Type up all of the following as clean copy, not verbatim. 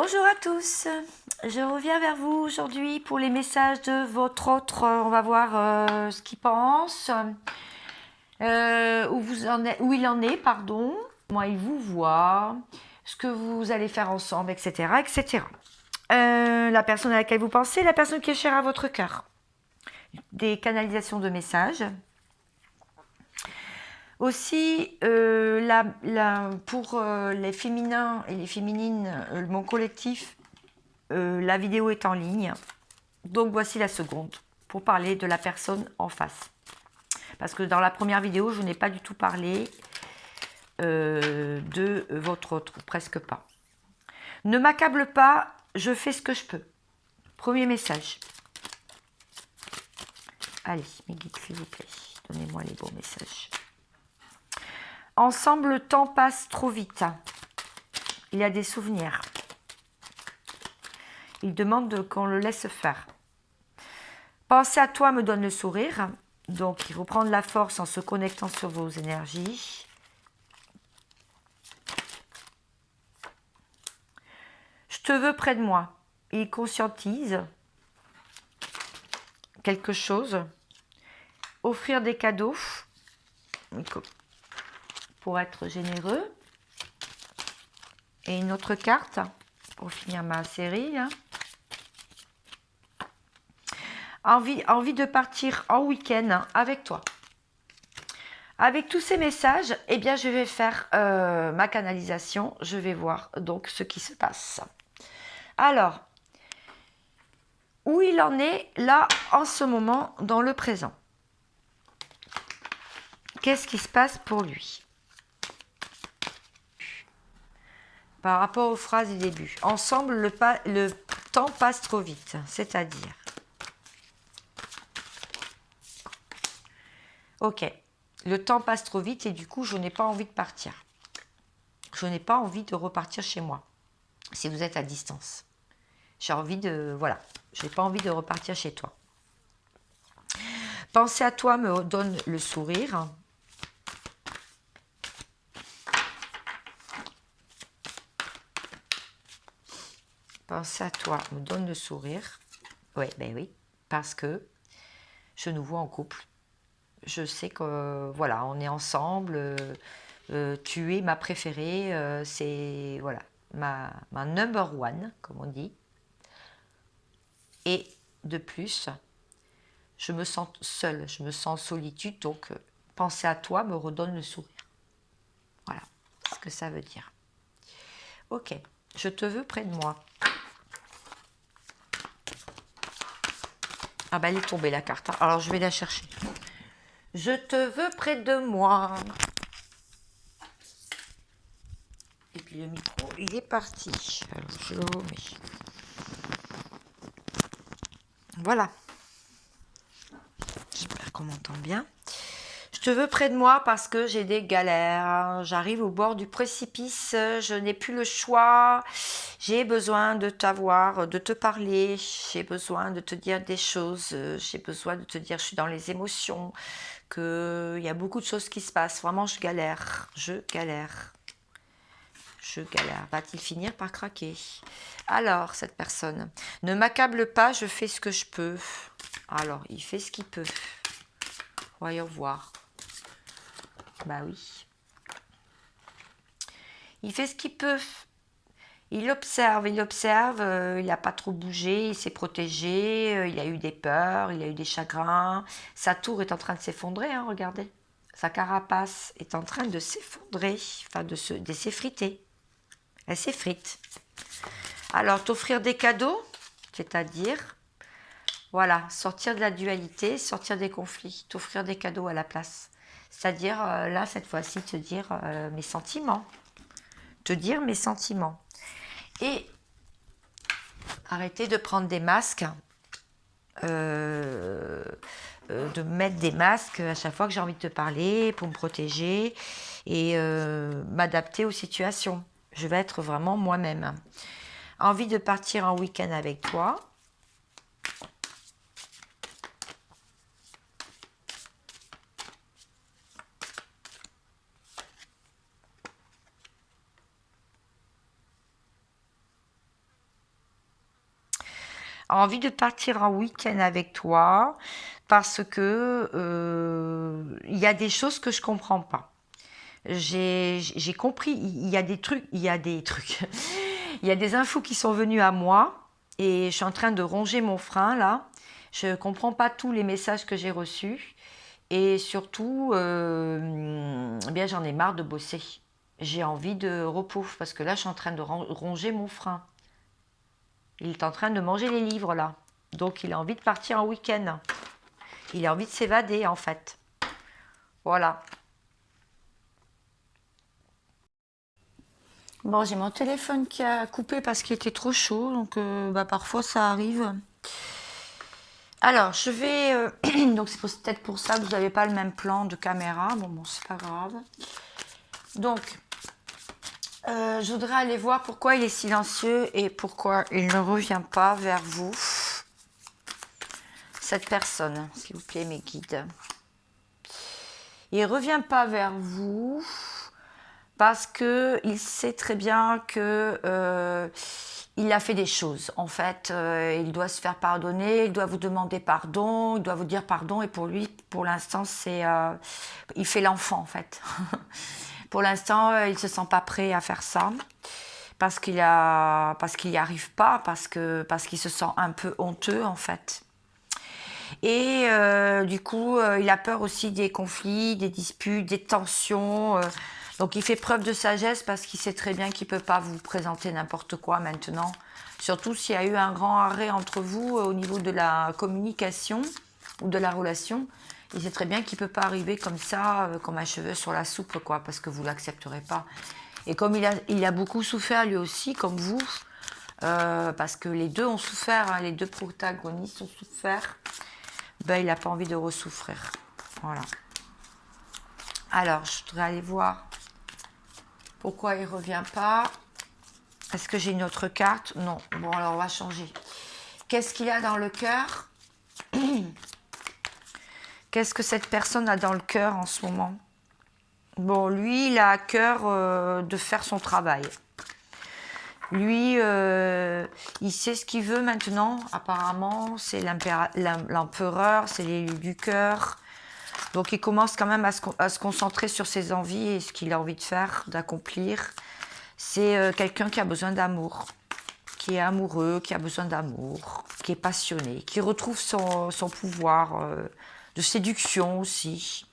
Bonjour à tous, je reviens vers vous aujourd'hui pour les messages de votre autre. On va voir ce qu'il pense, où il en est, pardon, comment il vous voit, ce que vous allez faire ensemble, etc. etc. La personne à laquelle vous pensez, la personne qui est chère à votre cœur. Des canalisations de messages. Aussi, pour les féminins et les féminines, mon collectif, la vidéo est en ligne. Donc voici la seconde pour parler de la personne en face. Parce que dans la première vidéo, je n'ai pas du tout parlé de votre autre, presque pas. Ne m'accable pas, je fais ce que je peux. Premier message. Allez, mes guides, s'il vous plaît, donnez-moi les beaux messages. Ensemble, le temps passe trop vite. Il y a des souvenirs. Il demande qu'on le laisse faire. Penser à toi me donne le sourire. Donc, il faut prendre la force en se connectant sur vos énergies. Je te veux près de moi. Il conscientise quelque chose. Offrir des cadeaux pour être généreux. Et une autre carte pour finir ma série. Envie de partir en week-end avec toi. Avec tous ces messages, eh bien, je vais faire ma canalisation. Je vais voir donc ce qui se passe. Alors, où il en est là en ce moment dans le présent? Qu'est-ce qui se passe pour lui? Par rapport aux phrases du début. Ensemble, le temps passe trop vite. C'est-à-dire... Ok, le temps passe trop vite et du coup, je n'ai pas envie de partir. Je n'ai pas envie de repartir chez moi. Si vous êtes à distance. J'ai envie de... Voilà, je n'ai pas envie de repartir chez toi. Penser à toi me donne le sourire. Penser à toi me donne le sourire. Oui, ben oui, parce que je nous vois en couple. Je sais que, voilà, on est ensemble. Tu es ma préférée. C'est, voilà, ma number one, comme on dit. Et de plus, je me sens seule, je me sens en solitude. Donc, penser à toi me redonne le sourire. Voilà ce que ça veut dire. Ok, je te veux près de moi. Ah ben elle est tombée la carte. Alors je vais la chercher. Je te veux près de moi. Et puis le micro, il est parti. Alors je le remets. Voilà. J'espère qu'on m'entend bien. Je te veux près de moi parce que j'ai des galères. J'arrive au bord du précipice. Je n'ai plus le choix. J'ai besoin de t'avoir, de te parler. J'ai besoin de te dire des choses. J'ai besoin de te dire, je suis dans les émotions. Qu'il y a beaucoup de choses qui se passent. Vraiment, je galère. Je galère. Je galère. Va-t-il finir par craquer? Alors, cette personne. Ne m'accable pas, je fais ce que je peux. Alors, il fait ce qu'il peut. Voyons voir. Bah oui. Il fait ce qu'il peut. Il observe, il n'a pas trop bougé, il s'est protégé, il a eu des peurs, il a eu des chagrins. Sa tour est en train de s'effondrer, hein, regardez. Sa carapace est en train de s'effondrer, enfin de s'effriter. Elle s'effrite. Alors, t'offrir des cadeaux, c'est-à-dire, voilà, sortir de la dualité, sortir des conflits, t'offrir des cadeaux à la place. C'est-à-dire, là, cette fois-ci, te dire mes sentiments. Te dire mes sentiments. Et arrêter de prendre des masques, de mettre des masques à chaque fois que j'ai envie de te parler pour me protéger et m'adapter aux situations. Je vais être vraiment moi-même. Envie de partir en week-end avec toi. a envie de partir en week-end avec toi parce que il y a des choses que je comprends pas. J'ai compris, il y a des trucs, il y a des infos qui sont venues à moi et je suis en train de ronger mon frein là. Je comprends pas tous les messages que j'ai reçus et surtout, eh bien j'en ai marre de bosser. J'ai envie de repos parce que là je suis en train de ronger mon frein. Il est en train de manger les livres là, donc il a envie de partir en week-end. Il a envie de s'évader en fait. Voilà. Bon, j'ai mon téléphone qui a coupé parce qu'il était trop chaud, donc parfois ça arrive. Alors, je vais... donc c'est peut-être pour ça que vous n'avez pas le même plan de caméra. Bon, c'est pas grave. Donc, je voudrais aller voir pourquoi il est silencieux et pourquoi il ne revient pas vers vous. Cette personne, s'il vous plaît, mes guides. Il ne revient pas vers vous parce qu'il sait très bien que il a fait des choses. En fait, il doit se faire pardonner, il doit vous demander pardon, il doit vous dire pardon. Et pour lui, pour l'instant, il fait l'enfant en fait. Pour l'instant, il ne se sent pas prêt à faire ça parce qu'il n'y arrive pas, parce qu'il se sent un peu honteux en fait. Et du coup, il a peur aussi des conflits, des disputes, des tensions. Donc il fait preuve de sagesse parce qu'il sait très bien qu'il ne peut pas vous présenter n'importe quoi maintenant. Surtout s'il y a eu un grand arrêt entre vous au niveau de la communication ou de la relation. Il sait très bien qu'il ne peut pas arriver comme ça, comme un cheveu sur la soupe, quoi, parce que vous ne l'accepterez pas. Et comme il a beaucoup souffert lui aussi, comme vous, parce que les deux ont souffert, hein, les deux protagonistes ont souffert, ben, il n'a pas envie de ressouffrir. Voilà. Alors, je voudrais aller voir pourquoi il ne revient pas. Est-ce que j'ai une autre carte? Non. Bon, alors on va changer. Qu'est-ce qu'il a dans le cœur? Qu'est-ce que cette personne a dans le cœur en ce moment? Bon, lui, il a à cœur de faire son travail. Lui, il sait ce qu'il veut maintenant, apparemment. C'est l'empereur, c'est l'élu du cœur. Donc, il commence quand même à se concentrer sur ses envies et ce qu'il a envie de faire, d'accomplir. C'est quelqu'un qui a besoin d'amour, qui est amoureux, qui a besoin d'amour, qui est passionné, qui retrouve son pouvoir de séduction aussi.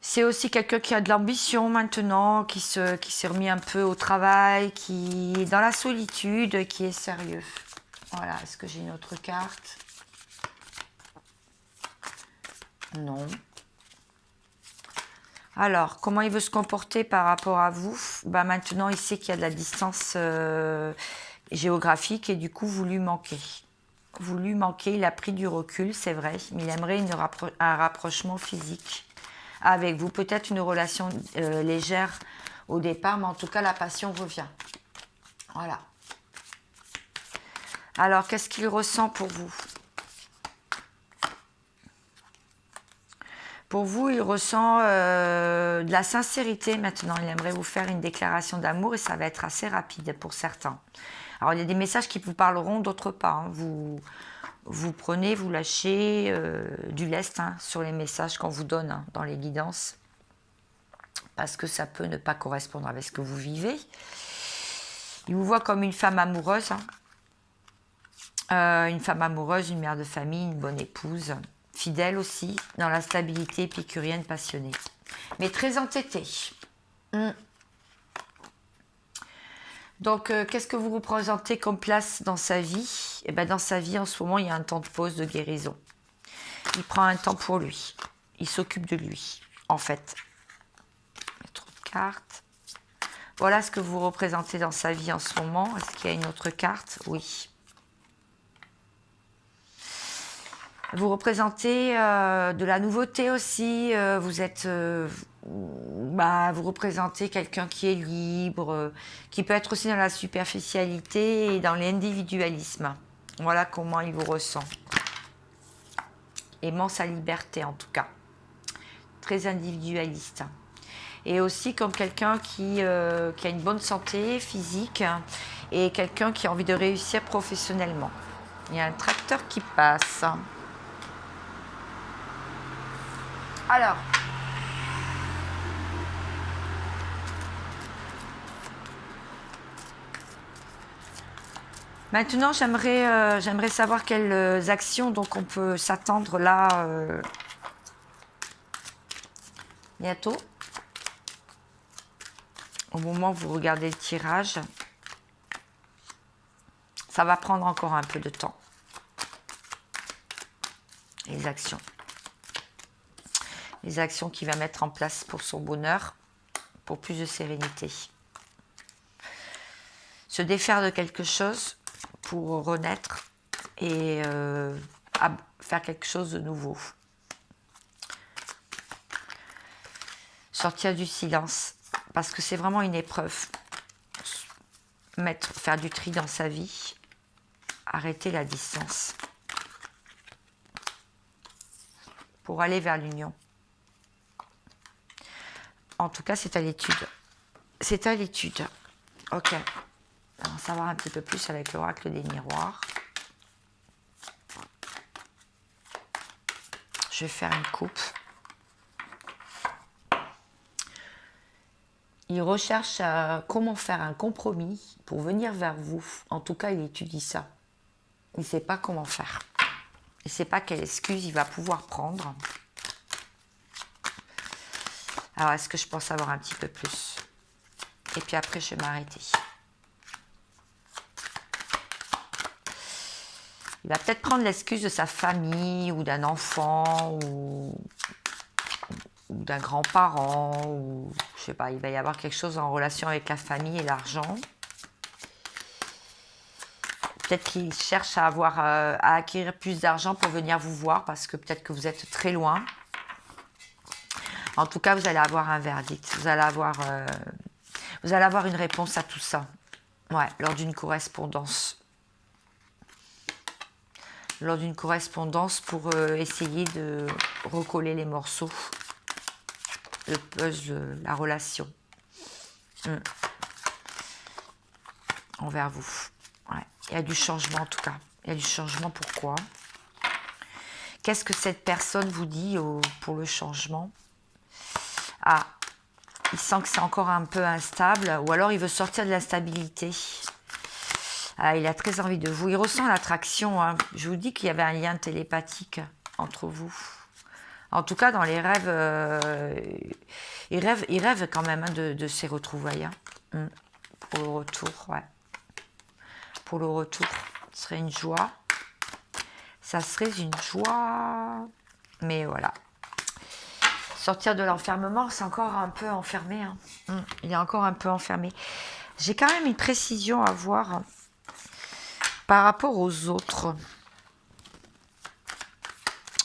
C'est aussi quelqu'un qui a de l'ambition maintenant, qui s'est remis un peu au travail, qui est dans la solitude, qui est sérieux. Voilà, est-ce que j'ai une autre carte? Non. Alors, comment il veut se comporter par rapport à vous? Ben maintenant, il sait qu'il y a de la distance géographique et du coup, vous lui manquez. Vous lui manquez, il a pris du recul, c'est vrai, mais il aimerait un rapprochement physique avec vous. Peut-être une relation légère au départ, mais en tout cas, la passion revient. Voilà. Alors, qu'est-ce qu'il ressent pour vous? Pour vous, il ressent de la sincérité maintenant. Il aimerait vous faire une déclaration d'amour et ça va être assez rapide pour certains. Alors, il y a des messages qui vous parleront, d'autres pas. Hein. Vous prenez, vous lâchez du lest hein, sur les messages qu'on vous donne hein, dans les guidances. Parce que ça peut ne pas correspondre avec ce que vous vivez. Il vous voit comme une femme amoureuse. Hein. Une femme amoureuse, une mère de famille, une bonne épouse. Fidèle aussi, dans la stabilité épicurienne passionnée. Mais très entêtée. Donc, qu'est-ce que vous représentez comme place dans sa vie? Eh bien, dans sa vie, en ce moment, il y a un temps de pause, de guérison. Il prend un temps pour lui. Il s'occupe de lui, en fait. Trop de cartes. Voilà ce que vous représentez dans sa vie en ce moment. Est-ce qu'il y a une autre carte? Oui. Vous représentez de la nouveauté aussi. Vous représentez quelqu'un qui est libre, qui peut être aussi dans la superficialité et dans l'individualisme. Voilà comment il vous ressent. Aimant sa liberté en tout cas. Très individualiste. Et aussi comme quelqu'un qui a une bonne santé physique et quelqu'un qui a envie de réussir professionnellement. Il y a un tracteur qui passe. Alors, maintenant, j'aimerais savoir quelles actions donc on peut s'attendre là bientôt. Au moment où vous regardez le tirage, ça va prendre encore un peu de temps. Les actions. Les actions qu'il va mettre en place pour son bonheur, pour plus de sérénité. Se défaire de quelque chose pour renaître et faire quelque chose de nouveau. Sortir du silence, parce que c'est vraiment une épreuve. Faire du tri dans sa vie, arrêter la distance pour aller vers l'union. En tout cas, c'est à l'étude. C'est à l'étude. Ok. On va en savoir un petit peu plus avec l'oracle des miroirs. Je vais faire une coupe. Il recherche comment faire un compromis pour venir vers vous. En tout cas, il étudie ça. Il ne sait pas comment faire. Il ne sait pas quelle excuse il va pouvoir prendre. Alors, est-ce que je pense savoir un petit peu plus? Et puis après, je vais m'arrêter. Il va peut-être prendre l'excuse de sa famille ou d'un enfant ou d'un grand-parent ou je sais pas, il va y avoir quelque chose en relation avec la famille et l'argent. Peut-être qu'il cherche à acquérir plus d'argent pour venir vous voir parce que peut-être que vous êtes très loin. En tout cas, vous allez avoir un verdict. Vous allez avoir une réponse à tout ça. Ouais, lors d'une correspondance. Lors d'une correspondance pour essayer de recoller les morceaux. Le puzzle, la relation. Envers vous. Ouais. Il y a du changement en tout cas. Il y a du changement, pourquoi? Qu'est-ce que cette personne vous dit pour le changement? Ah, il sent que c'est encore un peu instable, ou alors il veut sortir de l'instabilité. Ah, il a très envie de vous. Il ressent l'attraction. Hein. Je vous dis qu'il y avait un lien télépathique entre vous. En tout cas, dans les rêves, il rêve quand même hein, de ces retrouvailles. Hein. Pour le retour, ouais. Pour le retour, ce serait une joie. Ça serait une joie. Mais voilà. Sortir de l'enfermement, c'est encore un peu enfermé. Hein. Il est encore un peu enfermé. J'ai quand même une précision à voir par rapport aux autres.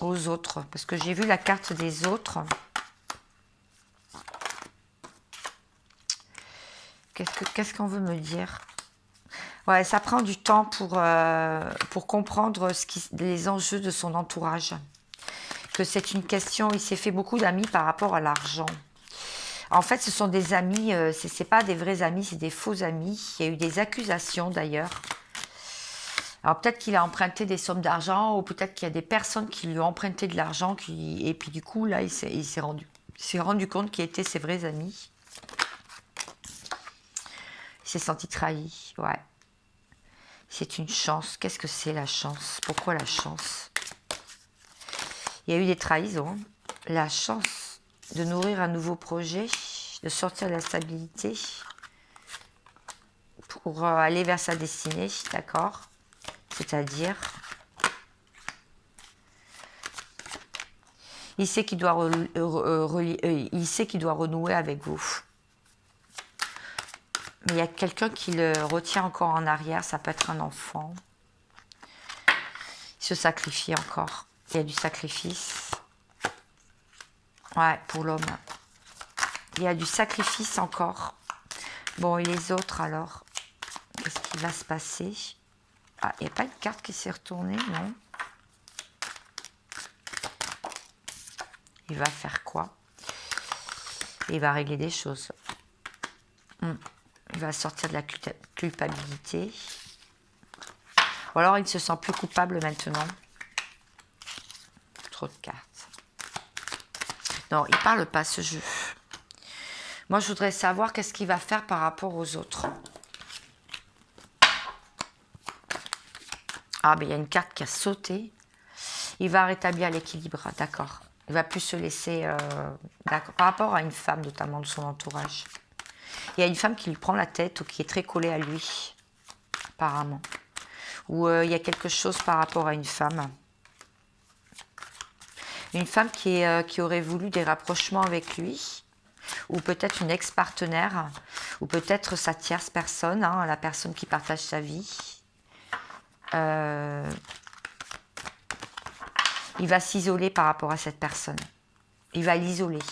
Aux autres. Parce que j'ai vu la carte des autres. Qu'est-ce qu'on veut me dire? Ouais, ça prend du temps pour comprendre les enjeux de son entourage. Que c'est une question, il s'est fait beaucoup d'amis par rapport à l'argent. En fait, ce sont des amis, c'est pas des vrais amis, c'est des faux amis. Il y a eu des accusations d'ailleurs. Alors peut-être qu'il a emprunté des sommes d'argent ou peut-être qu'il y a des personnes qui lui ont emprunté de l'argent et puis du coup, là, il s'est rendu compte qui étaient ses vrais amis. Il s'est senti trahi, ouais. C'est une chance. Qu'est-ce que c'est la chance? Pourquoi la chance? Il y a eu des trahisons. La chance de nourrir un nouveau projet, de sortir de la stabilité pour aller vers sa destinée, d'accord? C'est-à-dire, il sait qu'il doit renouer avec vous. Mais il y a quelqu'un qui le retient encore en arrière, ça peut être un enfant. Il se sacrifie encore. Il y a du sacrifice. Ouais, pour l'homme. Il y a du sacrifice encore. Bon, et les autres alors? Qu'est-ce qui va se passer? Ah, il n'y a pas une carte qui s'est retournée, non? Il va faire quoi? Il va régler des choses. Il Il va sortir de la culpabilité. Ou alors, il ne se sent plus coupable maintenant. Trop de cartes. Non, il ne parle pas ce jeu. Moi, je voudrais savoir qu'est-ce qu'il va faire par rapport aux autres. Ah, ben il y a une carte qui a sauté. Il va rétablir l'équilibre, d'accord. Il va plus se laisser... d'accord. Par rapport à une femme, notamment de son entourage. Il y a une femme qui lui prend la tête ou qui est très collée à lui, apparemment. Ou il y a quelque chose par rapport à une femme. Une femme qui aurait voulu des rapprochements avec lui. Ou peut-être une ex-partenaire. Ou peut-être sa tierce personne, hein, la personne qui partage sa vie. Il va s'isoler par rapport à cette personne. Il va l'isoler.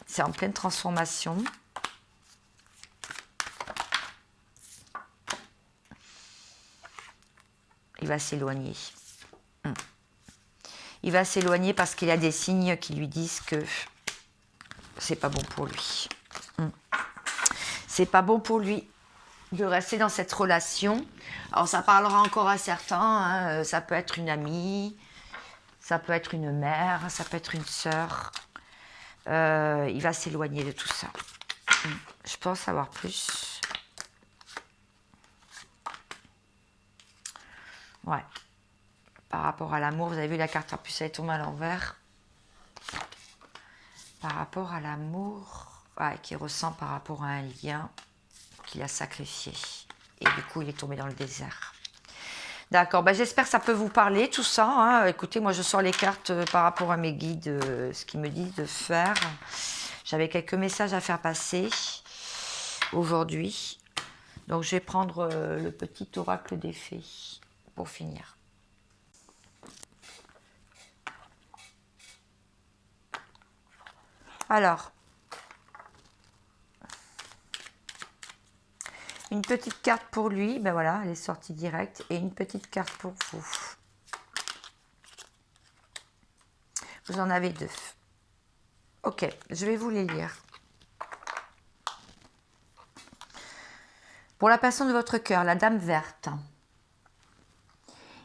C'est en pleine transformation. Il va s'éloigner. Il va s'éloigner parce qu'il y a des signes qui lui disent que c'est pas bon pour lui. C'est pas bon pour lui de rester dans cette relation. Alors ça parlera encore à certains. Hein. Ça peut être une amie, ça peut être une mère, ça peut être une sœur. Il va s'éloigner de tout ça. Je pense savoir plus. Ouais. Par rapport à l'amour, vous avez vu la carte en plus elle est tombée à l'envers. Par rapport à l'amour, ouais, qu'il ressent par rapport à un lien qu'il a sacrifié. Et du coup, il est tombé dans le désert. D'accord, ben, j'espère que ça peut vous parler, tout ça. Hein. Écoutez, moi, je sors les cartes par rapport à mes guides, ce qu'ils me disent de faire. J'avais quelques messages à faire passer aujourd'hui. Donc, je vais prendre le petit oracle des fées pour finir. Alors, une petite carte pour lui, ben voilà, elle est sortie directe, et une petite carte pour vous. Vous en avez deux. Ok, je vais vous les lire. Pour la personne de votre cœur, la dame verte.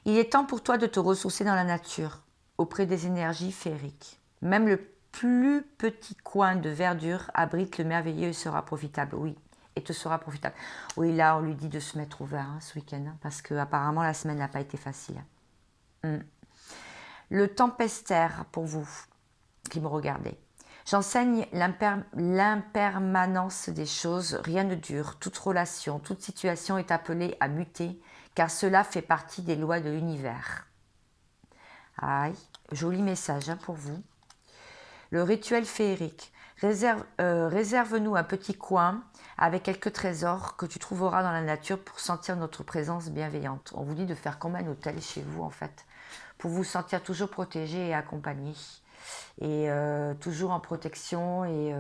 Il est temps pour toi de te ressourcer dans la nature, auprès des énergies féeriques. Même le plus petit coin de verdure abrite le merveilleux et sera profitable. Oui, et te sera profitable. Oui, là, on lui dit de se mettre au vert hein, ce week-end, hein, parce qu'apparemment, la semaine n'a pas été facile. Le tempestaire, pour vous, qui me regardez. J'enseigne l'impermanence des choses, rien ne dure, toute relation, toute situation est appelée à muter, car cela fait partie des lois de l'univers. Aïe, joli message hein, pour vous. Le rituel féerique. Réserve-nous un petit coin avec quelques trésors que tu trouveras dans la nature pour sentir notre présence bienveillante. On vous dit de faire comme un hôtel chez vous en fait, pour vous sentir toujours protégé et accompagné. Et toujours en protection et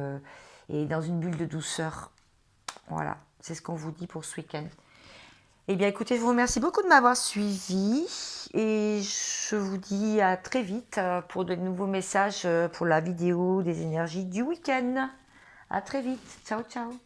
dans une bulle de douceur. Voilà, c'est ce qu'on vous dit pour ce week-end. Eh bien écoutez, je vous remercie beaucoup de m'avoir suivi et je vous dis à très vite pour de nouveaux messages pour la vidéo des énergies du week-end. À très vite, ciao ciao.